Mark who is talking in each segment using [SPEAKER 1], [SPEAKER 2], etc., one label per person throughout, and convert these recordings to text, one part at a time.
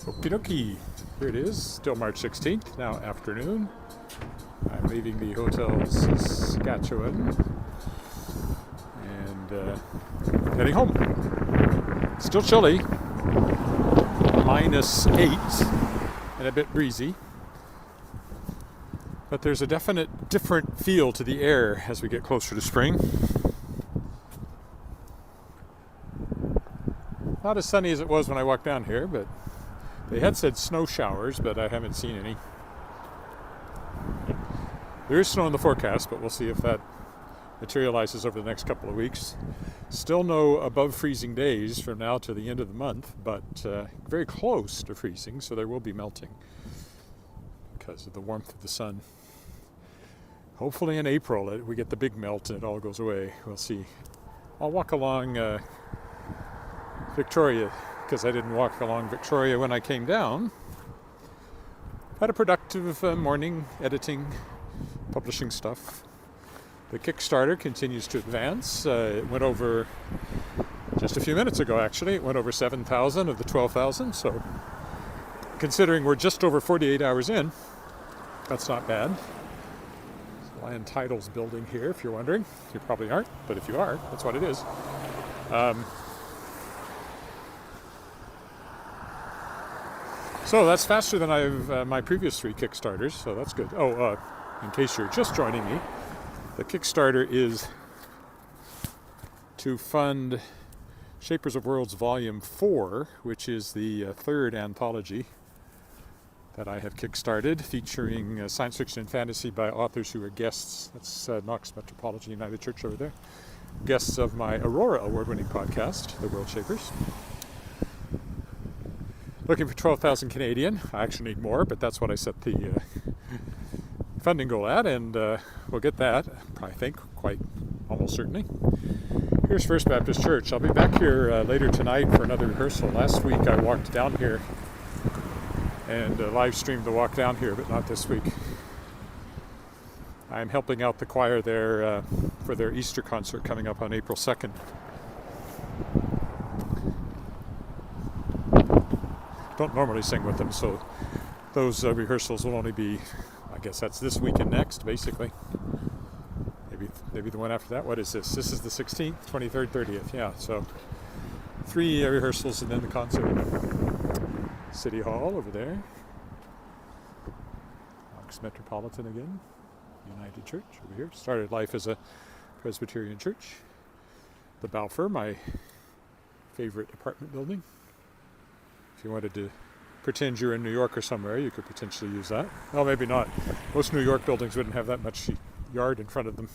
[SPEAKER 1] Okie dokie. Here it is, still March 16th, now afternoon. I'm leaving the Hotel Saskatchewan and heading home. Still chilly, -8 and a bit breezy. But there's a definite different feel to the air as we get closer to spring. Not as sunny as it was when I walked down here, but they had said snow showers, but I haven't seen any. There is snow in the forecast, but we'll see if that materializes over the next couple of weeks. Still no above freezing days from now to the end of the month, but very close to freezing, so there will be melting because of the warmth of the sun. Hopefully in April we get the big melt and it all goes away. We'll see. I'll walk along Victoria, because I didn't walk along Victoria when I came down. Had a productive morning editing, publishing stuff. The Kickstarter continues to advance. It went over, just a few minutes ago actually, it went over 7,000 of the 12,000, so considering we're just over 48 hours in, that's not bad. Land titles building here, if you're wondering. You probably aren't, but if you are, that's what it is. So that's faster than I've my previous 3 Kickstarters, so that's good. In case you're just joining me, the Kickstarter is to fund Shapers of Worlds Volume 4, which is the 3rd anthology that I have kickstarted, featuring science fiction and fantasy by authors who are guests. That's Knox Metropolitan United Church over there. Guests of my Aurora award-winning podcast, the Worldshapers. Looking for 12,000 Canadian. I actually need more, but that's what I set the funding goal at, and we'll get that, I think, quite almost certainly. Here's First Baptist Church. I'll be back here later tonight for another rehearsal. Last week I walked down here and live streamed the walk down here, but not this week. I'm helping out the choir there for their Easter concert coming up on April 2nd. Don't normally sing with them, so those rehearsals will only be, I guess that's this week and next, basically. Maybe the one after that. What is this? This is the 16th, 23rd, 30th. Yeah, so 3 rehearsals and then the concert. City Hall over there. Knox Metropolitan again. United Church over here. Started life as a Presbyterian church. The Balfour, my favorite apartment building. If you wanted to pretend you're in New York or somewhere, you could potentially use that. Well, maybe not. Most New York buildings wouldn't have that much yard in front of them.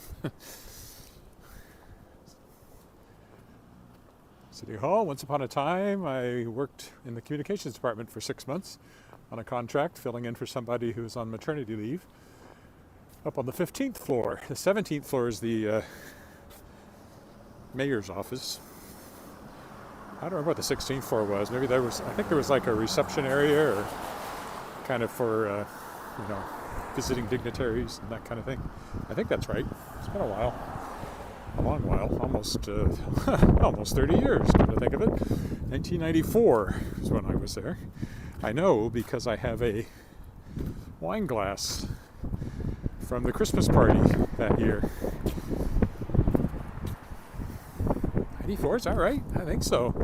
[SPEAKER 1] City Hall. Once upon a time, I worked in the communications department for 6 months on a contract, filling in for somebody who was on maternity leave. Up on the 15th floor. The 17th floor is the mayor's office. I don't remember what the 16th floor was. Maybe I think there was like a reception area or kind of for, visiting dignitaries and that kind of thing. I think that's right. It's been a while. A long while. Almost 30 years, come to think of it. 1994 is when I was there. I know because I have a wine glass from the Christmas party that year. 94, is that right? I think so.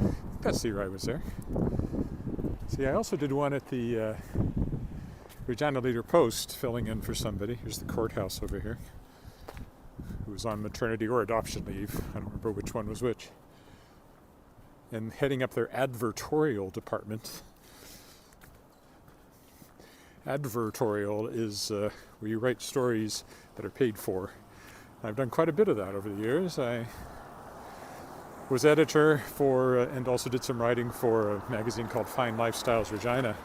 [SPEAKER 1] That's the year I was there. See, I also did one at the Regina Leader Post, filling in for somebody. Here's the courthouse over here, who was on maternity or adoption leave. I don't remember which one was which. And heading up their advertorial department. Advertorial is where you write stories that are paid for. I've done quite a bit of that over the years. I was editor for and also did some writing for a magazine called Fine Lifestyles Regina.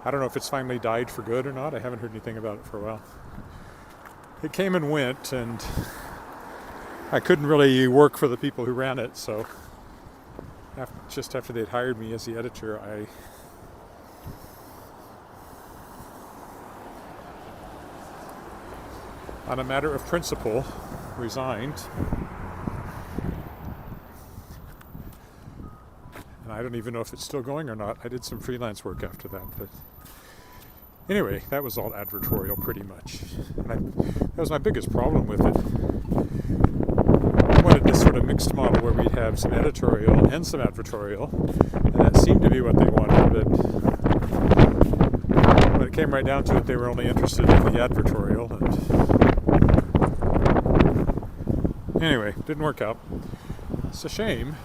[SPEAKER 1] I don't know if it's finally died for good or not. I haven't heard anything about it for a while. It came and went, and I couldn't really work for the people who ran it, so just after they'd hired me as the editor, I on a matter of principle resigned. And I don't even know if it's still going or not. I did some freelance work after that, but anyway, that was all advertorial pretty much. And that was my biggest problem with it. I wanted this sort of mixed model where we'd have some editorial and some advertorial, and that seemed to be what they wanted, but when it came right down to it, they were only interested in the advertorial. And anyway, didn't work out. It's a shame.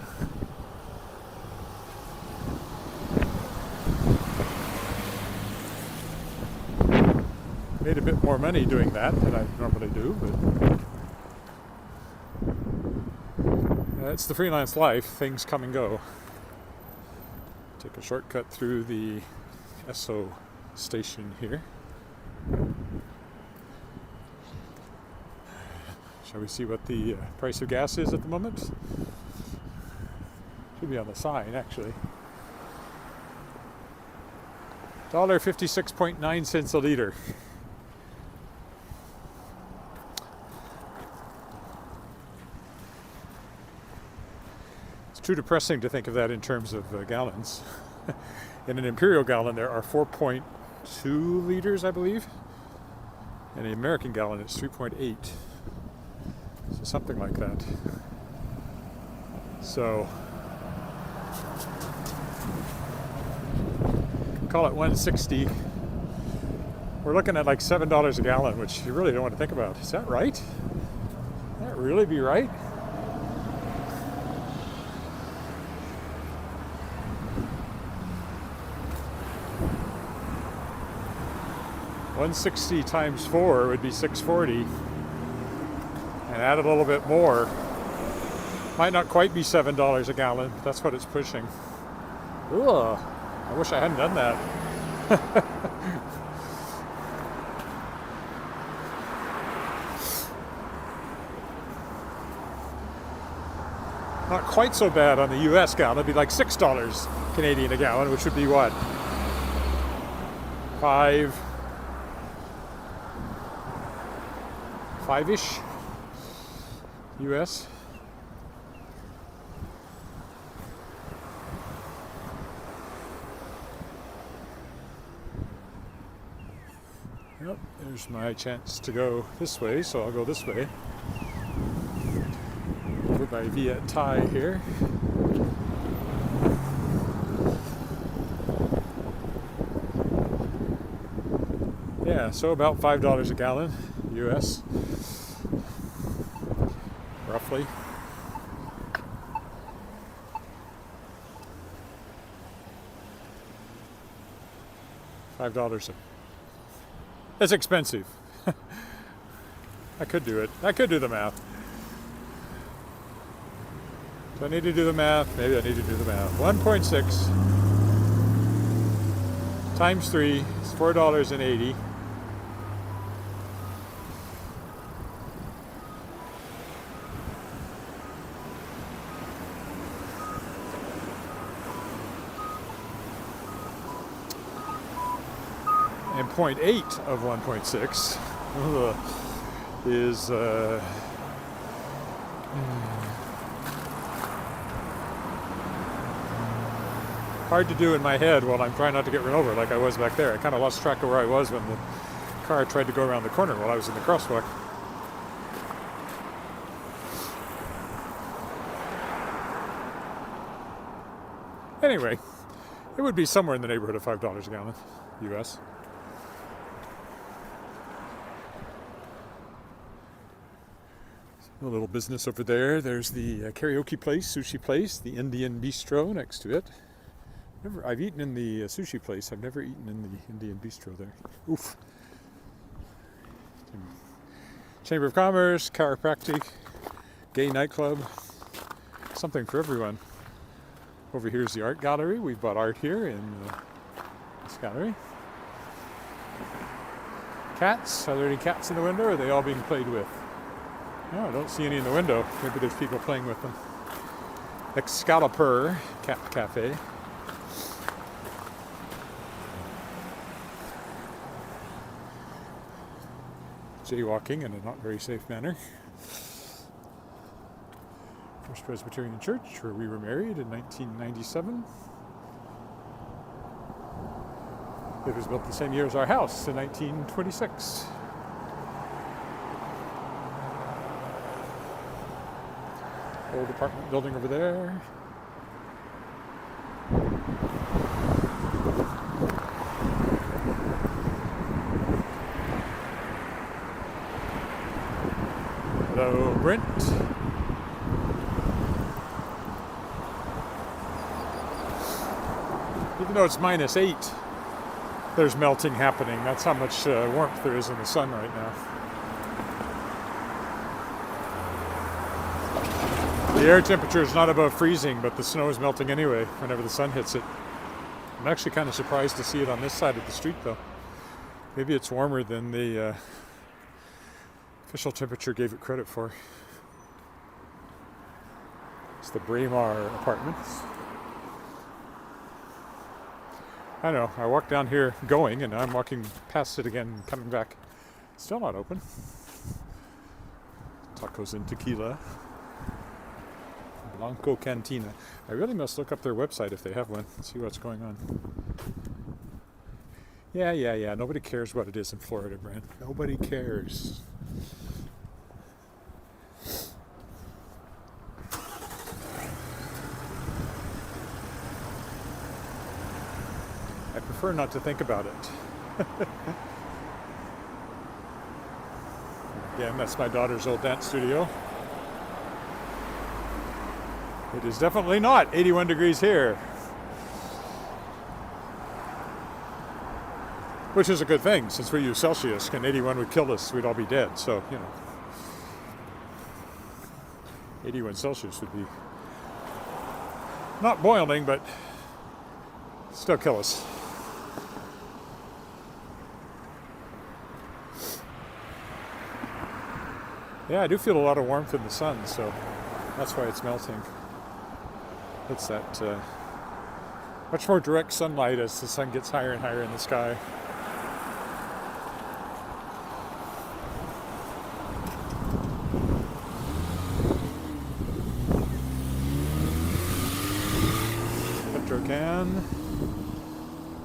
[SPEAKER 1] Made a bit more money doing that than I normally do, but it's the freelance life. Things come and go. Take a shortcut through the Esso station here. Shall we see what the price of gas is at the moment? Should be on the sign, actually. $1.56.9 a liter. It's too depressing to think of that in terms of gallons. In an imperial gallon, there are 4.2 liters, I believe. In an American gallon, it's 3.8. So something like that. So call it 160. We're looking at like $7 a gallon, which you really don't want to think about. Is that right? Can that really be right? $160 times 4 would be $640. And add a little bit more. Might not quite be $7 a gallon, but that's what it's pushing. Ugh, I wish I hadn't done that. Not quite so bad on the US gallon. It'd be like $6 Canadian a gallon, which would be what? Five-ish US. Yep, there's my chance to go this way, so I'll go this way. Over by Via Thai here. Yeah, so about $5 a gallon US. Roughly. $5. It's expensive. I could do it. I could do the math. Do I need to do the math? Maybe I need to do the math. 1.6 times 3 is $4.80. And 0.8 of 1.6 is hard to do in my head while I'm trying not to get run over like I was back there. I kind of lost track of where I was when the car tried to go around the corner while I was in the crosswalk. Anyway, it would be somewhere in the neighborhood of $5 a gallon, US. A little business over there. There's the karaoke place, sushi place, the Indian bistro next to it. I've eaten in the sushi place. I've never eaten in the Indian bistro there. Oof. Chamber of Commerce, chiropractic, gay nightclub, something for everyone. Over here's the art gallery. We've bought art here in this gallery. Cats. Are there any cats in the window, or are they all being played with? No, I don't see any in the window. Maybe there's people playing with them. Excalibur Cat Cafe. Jaywalking in a not very safe manner. First Presbyterian Church, where we were married in 1997. It was built the same year as our house in 1926. Old apartment building over there. Hello, Brent. Even though it's -8, there's melting happening. That's how much warmth there is in the sun right now. The air temperature is not above freezing, but the snow is melting anyway whenever the sun hits it. I'm actually kind of surprised to see it on this side of the street, though. Maybe it's warmer than the official temperature gave it credit for. It's the Braemar Apartments. I know, I walked down here going, and I'm walking past it again, coming back. Still not open. Tacos and tequila. Blanco Cantina. I really must look up their website if they have one and see what's going on. Yeah. Nobody cares what it is in Florida, Brent. Nobody cares. I prefer not to think about it. Again, that's my daughter's old dance studio. It is definitely not 81 degrees here. Which is a good thing, since we use Celsius, and 81 would kill us, we'd all be dead. So, 81 Celsius would be not boiling, but still kill us. Yeah, I do feel a lot of warmth in the sun, so that's why it's melting. It's that much more direct sunlight as the sun gets higher and higher in the sky. Petrocan,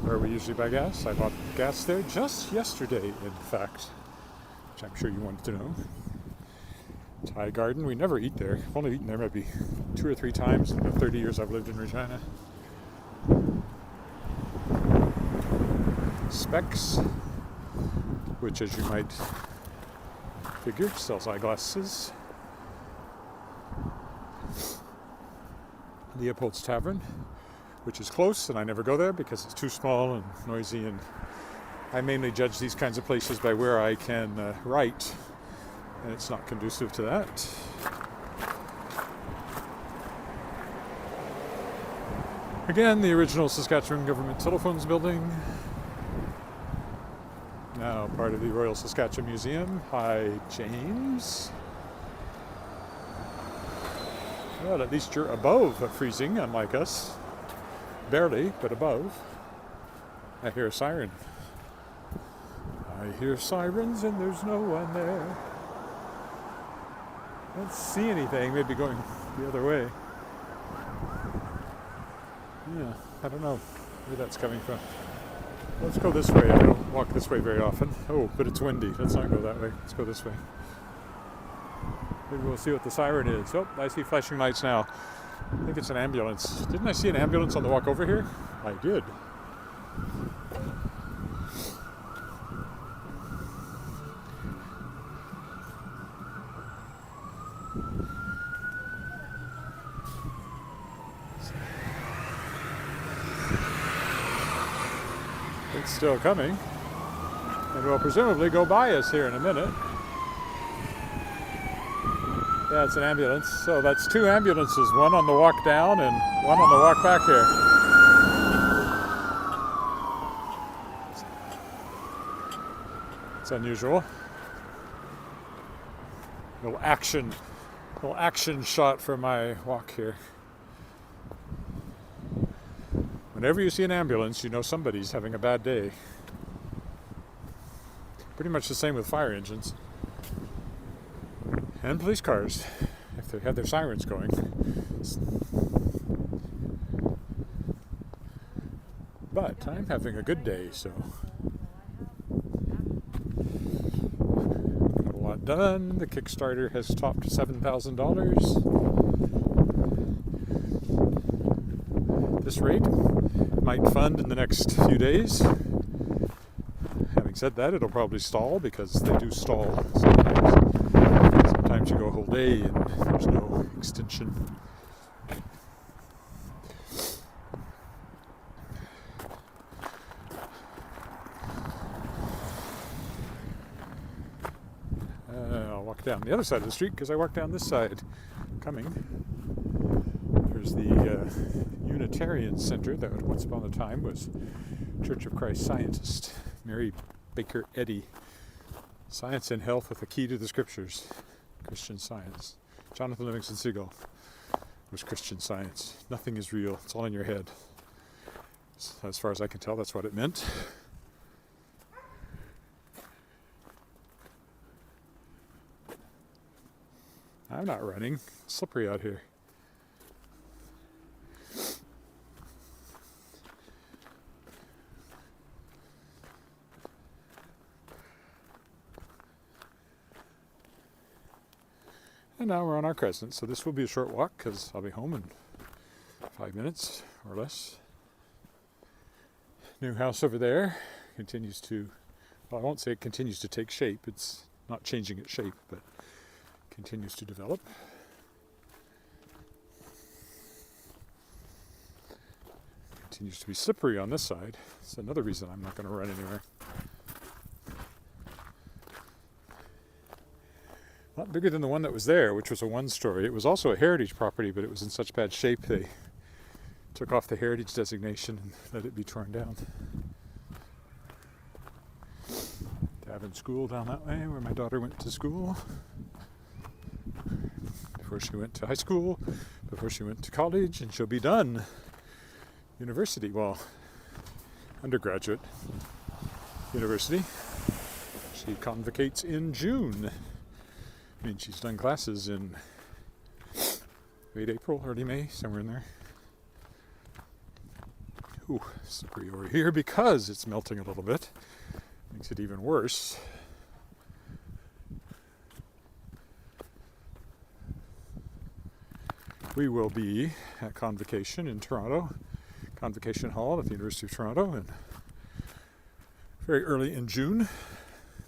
[SPEAKER 1] where we usually buy gas. I bought gas there just yesterday, in fact, which I'm sure you wanted to know. Thai Garden, we never eat there. I've only eaten there maybe 2 or 3 times in the 30 years I've lived in Regina. Specs, which, as you might figure, sells eyeglasses. Leopold's Tavern, which is close, and I never go there because it's too small and noisy, and I mainly judge these kinds of places by where I can write, and it's not conducive to that. Again, the original Saskatchewan Government Telephones building, now part of the Royal Saskatchewan Museum. Hi, James. Well, at least you're above freezing, unlike us. Barely, but above. I hear a siren. I hear sirens and there's no one there. I don't see anything, maybe going the other way. Yeah, I don't know where that's coming from. Let's go this way. I don't walk this way very often. Oh, but it's windy. Let's not go that way. Let's go this way. Maybe we'll see what the siren is. Oh, I see flashing lights now. I think it's an ambulance. Didn't I see an ambulance on the walk over here? I did. It's still coming, and will presumably go by us here in a minute. Yeah, it's an ambulance. So that's 2 ambulances, one on the walk down and one on the walk back here. It's unusual. Little action shot for my walk here. Whenever you see an ambulance, you know somebody's having a bad day. Pretty much the same with fire engines. And police cars, if they have their sirens going. But I'm having a good day, so got a lot done. The Kickstarter has topped $7,000. This rate might fund in the next few days. Having said that, it'll probably stall because they do stall sometimes. Sometimes you go a whole day and there's no extension. I'll walk down the other side of the street because I walked down this side coming. There's the Unitarian Center that once upon a time was Church of Christ Scientist, Mary Baker Eddy. Science and Health with a Key to the Scriptures, Christian Science. Jonathan Livingston Seagull was Christian Science. Nothing is real, it's all in your head. As far as I can tell, that's what it meant. I'm not running, it's slippery out here. And now we're on our crescent, so this will be a short walk because I'll be home in 5 minutes or less. New house over there continues to, well, I won't say it continues to take shape, it's not changing its shape, but continues to develop. Continues to be slippery on this side. That's another reason I'm not going to run anywhere. Not bigger than the one that was there, which was a one-story. It was also a heritage property, but it was in such bad shape they took off the heritage designation and let it be torn down. Davin School down that way, where my daughter went to school. Before she went to high school, before she went to college, and she'll be done. University, well, undergraduate university. She convocates in June. I mean, she's done classes in late April, early May, somewhere in there. Ooh, slippery over here because it's melting a little bit. Makes it even worse. We will be at Convocation in Toronto, Convocation Hall at the University of Toronto, and very early in June.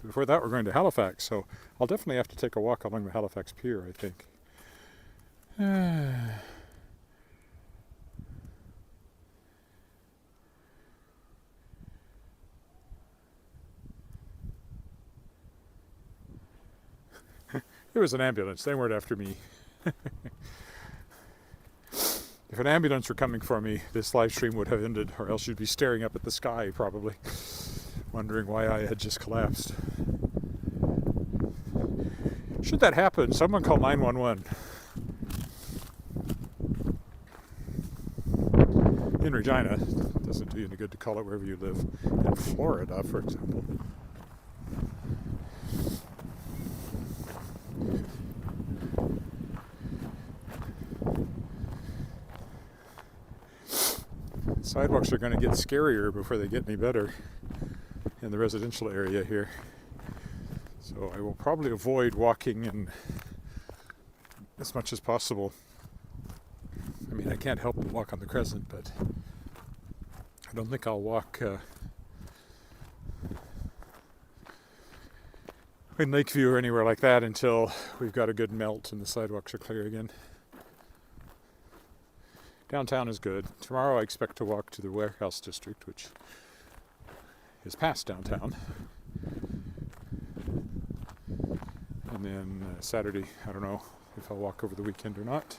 [SPEAKER 1] Before that, we're going to Halifax, so I'll definitely have to take a walk along the Halifax Pier, I think. It was an ambulance. They weren't after me. If an ambulance were coming for me, this live stream would have ended, or else you'd be staring up at the sky, probably, wondering why I had just collapsed. Should that happen, someone call 911. In Regina, it doesn't do you any good to call it wherever you live. In Florida, for example. Sidewalks are going to get scarier before they get any better in the residential area here. So I will probably avoid walking in as much as possible. I mean, I can't help but walk on the crescent, but I don't think I'll walk in Lakeview or anywhere like that until we've got a good melt and the sidewalks are clear again. Downtown is good. Tomorrow I expect to walk to the warehouse district, which is past downtown. And then Saturday, I don't know if I'll walk over the weekend or not.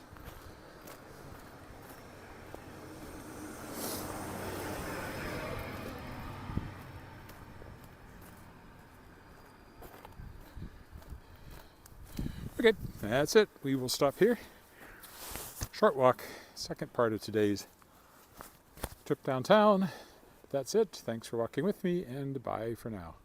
[SPEAKER 1] Okay, that's it. We will stop here. Short walk, second part of today's trip downtown. That's it. Thanks for walking with me, and bye for now.